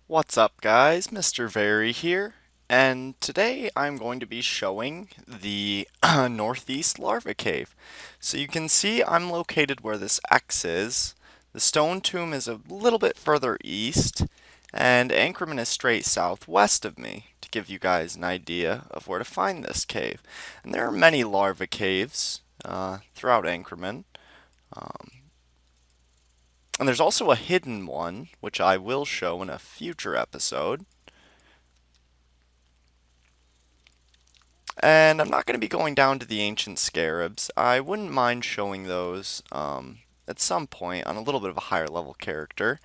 What's up, guys? MrVerry here, and today I'm going to be showing the northeast larva cave. So you can see I'm located where this X is. The stone tomb is a little bit further east, and Ankrahmun is straight southwest of me, to give you guys an idea of where to find this cave. And there are many larva caves throughout Ankrahmun. Um, and there's also a hidden one, which I will show in a future episode. And I'm not going to be going down to the ancient scarabs. I wouldn't mind showing those at some point on a little bit of a higher level character.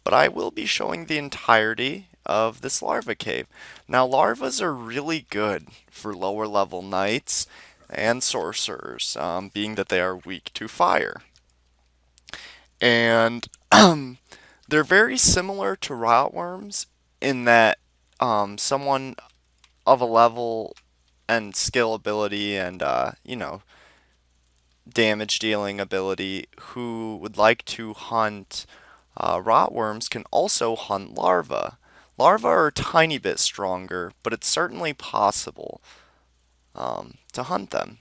But I will be showing the entirety of this larva cave. Now, larvas are really good for lower level knights and sorcerers, being that they are weak to fire. And they're very similar to rotworms in that someone of a level and skill ability and damage dealing ability who would like to hunt rotworms can also hunt larvae. Larvae are a tiny bit stronger, but it's certainly possible to hunt them.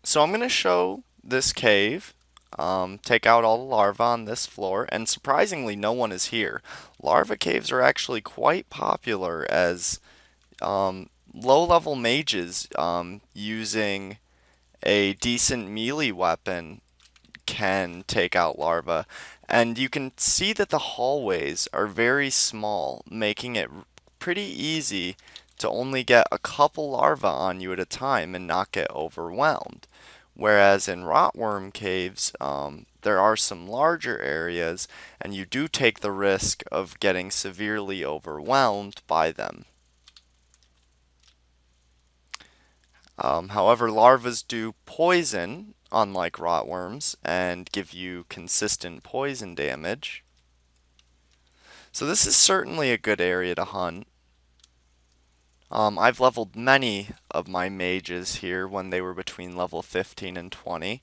So I'm going to show this cave, take out all the larvae on this floor, and surprisingly no one is here. Larva caves are actually quite popular as low-level mages using a decent melee weapon can take out larvae. And you can see that the hallways are very small, making it pretty easy to only get a couple larvae on you at a time and not get overwhelmed. Whereas in rotworm caves, there are some larger areas, and you do take the risk of getting severely overwhelmed by them. However, larvas do poison, unlike rotworms, and give you consistent poison damage. So this is certainly a good area to hunt. I've leveled many of my mages here when they were between level 15 and 20.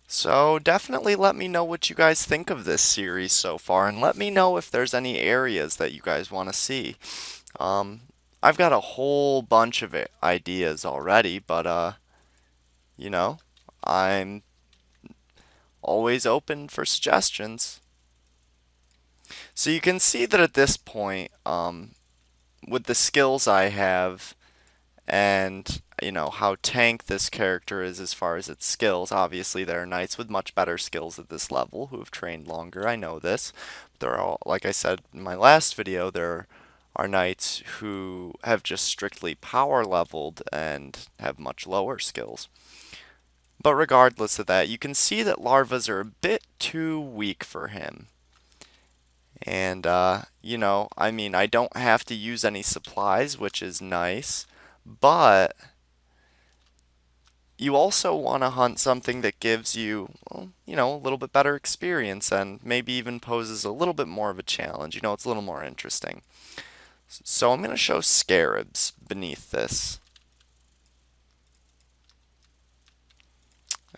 So definitely let me know what you guys think of this series so far, and let me know if there's any areas that you guys want to see. Um, I've got a whole bunch of ideas already, but you know, I'm always open for suggestions. So you can see that at this point, with the skills I have, and how tank this character is as far as its skills. Obviously, there are knights with much better skills at this level who have trained longer. I know this. There are, all, like I said in my last video, there are knights who have just strictly power leveled and have much lower skills. But regardless of that, you can see that larvas are a bit too weak for him. And, I mean, I don't have to use any supplies, which is nice. But you also want to hunt something that gives you, well, a little bit better experience and maybe even poses a little bit more of a challenge. It's a little more interesting. So I'm going to show scarabs beneath this.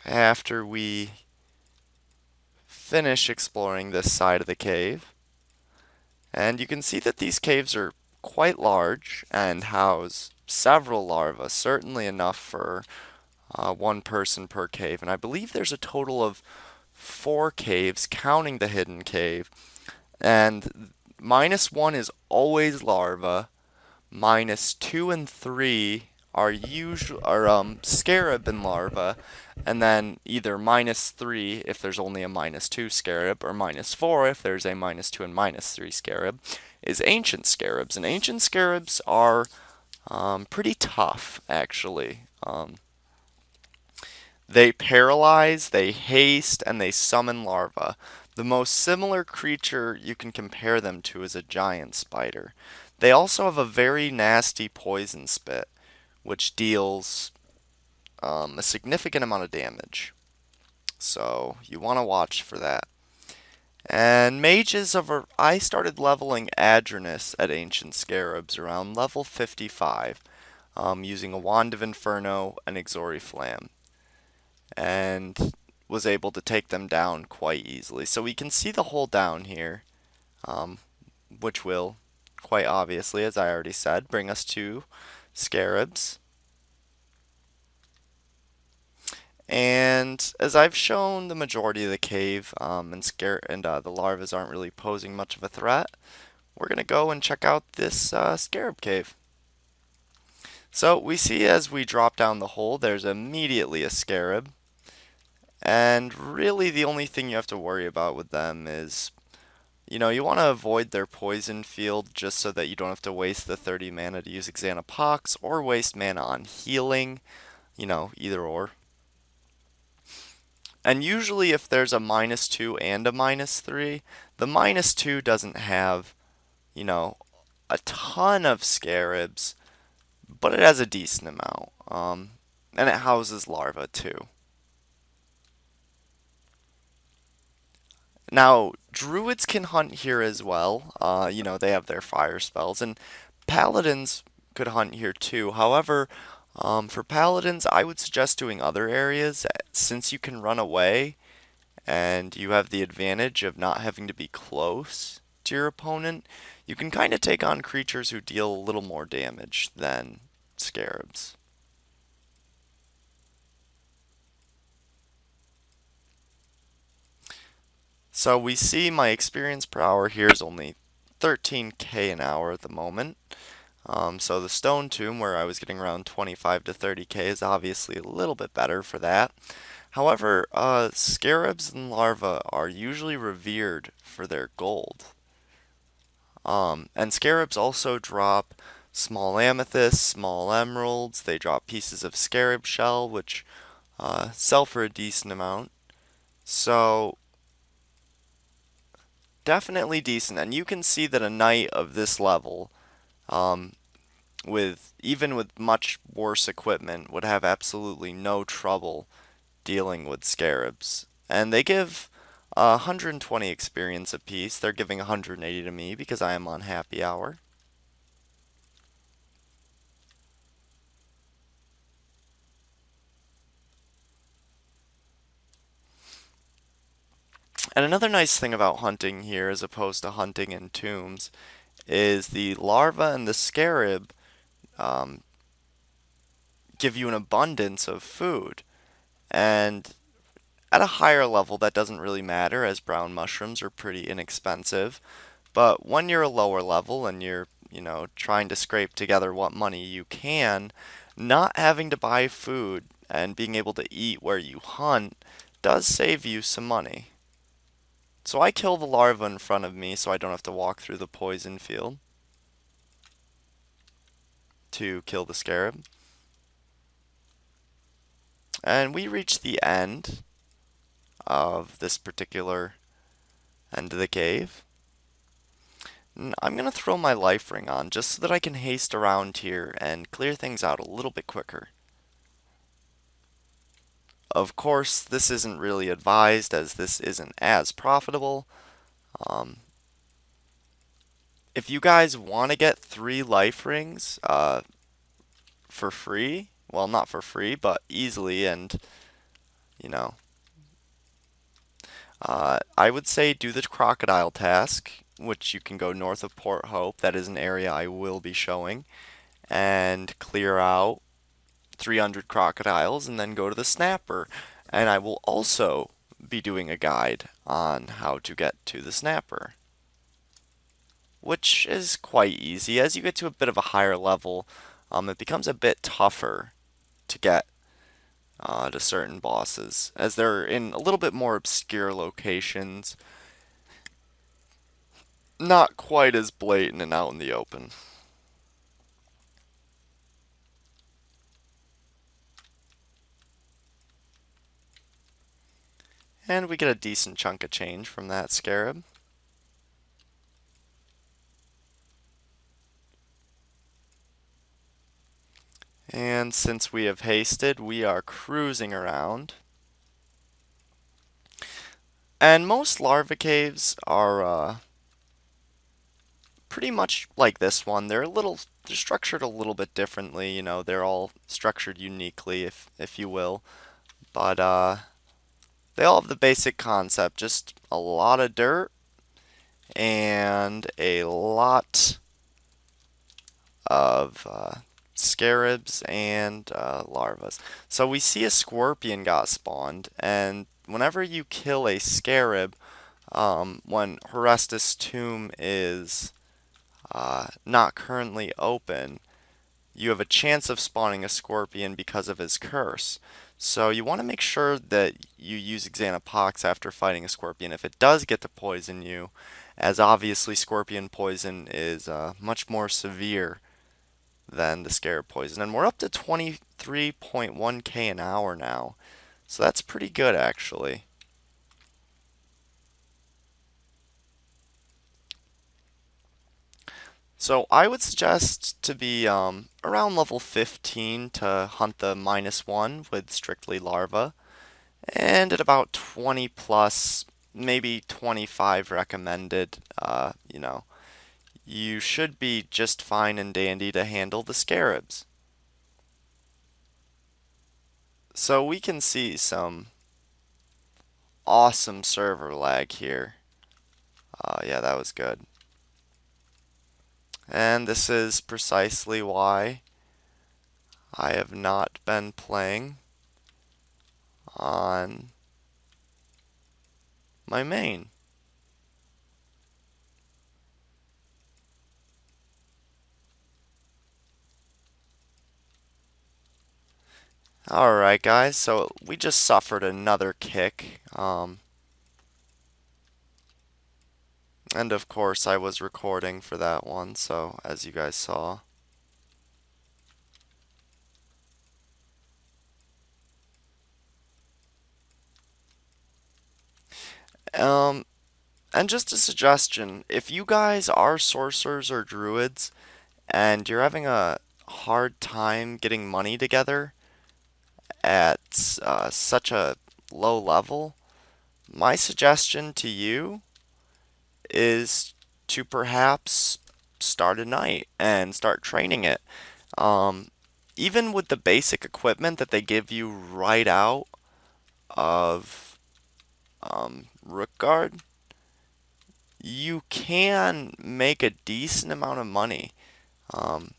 After we finish exploring this side of the cave. And you can see that these caves are quite large and house several larvae, certainly enough for one person per cave. And I believe there's a total of 4 caves, counting the hidden cave. And -1 is always larva. -2 and 3 are scarab and larva, and then either -3 if there's only a -2 scarab, or -4 if there's a -2 and -3 scarab, is ancient scarabs. And ancient scarabs are pretty tough, actually. They paralyze, they haste, and they summon larvae. The most similar creature you can compare them to is a giant spider. They also have a very nasty poison spit, which deals a significant amount of damage. So you want to watch for that. And mages I started leveling Adrenus at Ancient Scarabs around level 55, using a Wand of Inferno and Exoriflamme, and was able to take them down quite easily. So we can see the hole down here, um, which will, quite obviously, as I already said, bring us to Scarabs. And as I've shown the majority of the cave, the larvas aren't really posing much of a threat, we're gonna go and check out this Scarab cave. So we see as we drop down the hole, there's immediately a Scarab, and really the only thing you have to worry about with them is, you want to avoid their poison field just so that you don't have to waste the 30 mana to use Xanapox or waste mana on healing, either or. And usually if there's a -2 and a -3, the -2 doesn't have, you know, a ton of scarabs, but it has a decent amount. And it houses larvae too. Now, druids can hunt here as well. They have their fire spells, and paladins could hunt here too. However, for paladins, I would suggest doing other areas since you can run away and you have the advantage of not having to be close to your opponent. You can kind of take on creatures who deal a little more damage than scarabs. So we see my experience per hour here is only 13k an hour at the moment. So the stone tomb, where I was getting around 25 to 30k, is obviously a little bit better for that. However, scarabs and larvae are usually revered for their gold. And scarabs also drop small amethysts, small emeralds. They drop pieces of scarab shell, which sell for a decent amount. So definitely decent. And you can see that a knight of this level, um, with even with much worse equipment, would have absolutely no trouble dealing with scarabs. And they give 120 experience apiece. They're giving 180 to me because I am on happy hour. And another nice thing about hunting here, as opposed to hunting in tombs, is the larva and the scarab um, give you an abundance of food. And at a higher level, that doesn't really matter, as brown mushrooms are pretty inexpensive. But when you're a lower level and you're, trying to scrape together what money you can, not having to buy food and being able to eat where you hunt does save you some money. So I kill the larva in front of me so I don't have to walk through the poison field to kill the scarab. And we reach the end of this particular end of the cave. I'm going to throw my life ring on just so that I can haste around here and clear things out a little bit quicker. Of course, this isn't really advised as this isn't as profitable. Um, if you guys want to get 3 life rings for free, well, not for free, but easily, and you know, I would say do the crocodile task, which you can go north of Port Hope. That is an area I will be showing, and clear out 300 crocodiles, and then go to the snapper. And I will also be doing a guide on how to get to the snapper, which is quite easy. As you get to a bit of a higher level, it becomes a bit tougher to get to certain bosses, as they're in a little bit more obscure locations, not quite as blatant and out in the open. And we get a decent chunk of change from that scarab. And since we have hasted, we are cruising around. And most larva caves are pretty much like this one. They're structured a little bit differently, you know, they're all structured uniquely if you will. But they all have the basic concept, just a lot of dirt and a lot of scarabs and larvas. So we see a scorpion got spawned, and whenever you kill a scarab, when Horestus' tomb is not currently open, you have a chance of spawning a scorpion because of his curse. So you want to make sure that you use Xanapox after fighting a scorpion if it does get to poison you, as obviously scorpion poison is much more severe than the scarab poison. And we're up to 23.1k an hour now, so that's pretty good actually. So I would suggest to be around level 15 to hunt the -1 with strictly larva, and at about 20 plus, maybe 25 recommended, you should be just fine and dandy to handle the scarabs. So we can see some awesome server lag here. Yeah, that was good. And this is precisely why I have not been playing on my main. Alright guys, so we just suffered another kick. And of course I was recording for that one, so as you guys saw. Um, and just a suggestion, if you guys are sorcerers or druids and you're having a hard time getting money together at such a low level, my suggestion to you is to perhaps start a knight and start training it. Um, Even with the basic equipment that they give you right out of Rook Guard, you can make a decent amount of money. Um,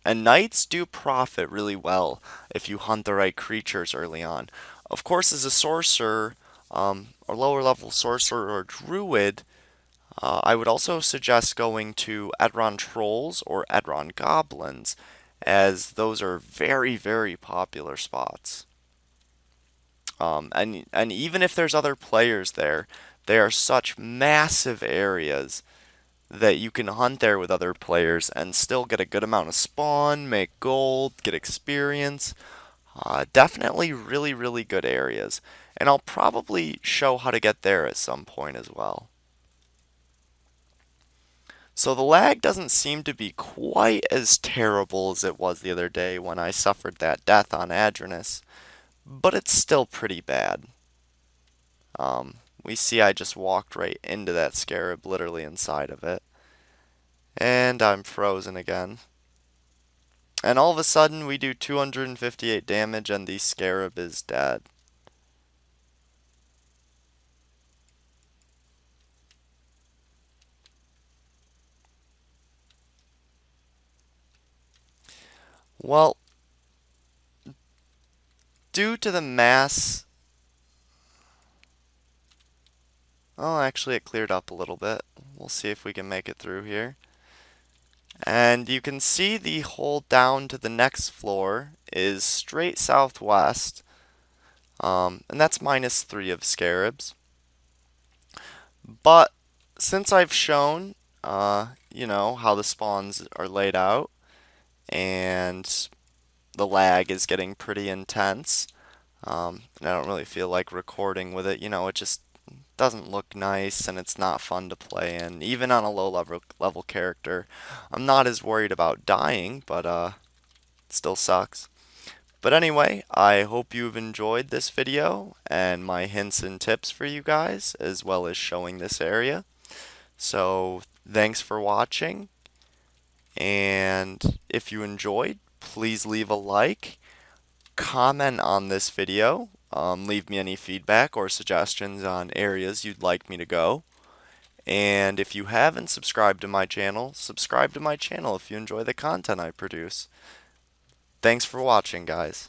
and knights do profit really well if you hunt the right creatures early on. Of course, as a sorcerer, or lower level sorcerer or druid, I would also suggest going to Edron Trolls or Edron Goblins, as those are very, very popular spots. And even if there's other players there, they are such massive areas that you can hunt there with other players and still get a good amount of spawn, make gold, get experience. Definitely really, really good areas. And I'll probably show how to get there at some point as well. So the lag doesn't seem to be quite as terrible as it was the other day when I suffered that death on Adranus, but it's still pretty bad. We see I just walked right into that scarab, literally inside of it. And I'm frozen again. And all of a sudden we do 258 damage and the scarab is dead. Well, due to the mass... Oh, actually it cleared up a little bit. We'll see if we can make it through here. And you can see the hole down to the next floor is straight southwest. And that's -3 of scarabs. But since I've shown, how the spawns are laid out, and the lag is getting pretty intense, and I don't really feel like recording with it. It just doesn't look nice and it's not fun to play in, even on a low level character. I'm not as worried about dying, but it still sucks. But anyway, I hope you've enjoyed this video and my hints and tips for you guys, as well as showing this area. So thanks for watching, and if you enjoyed, please leave a like, comment on this video, leave me any feedback or suggestions on areas you'd like me to go. And if you haven't subscribed to my channel, subscribe to my channel if you enjoy the content I produce. Thanks for watching, guys.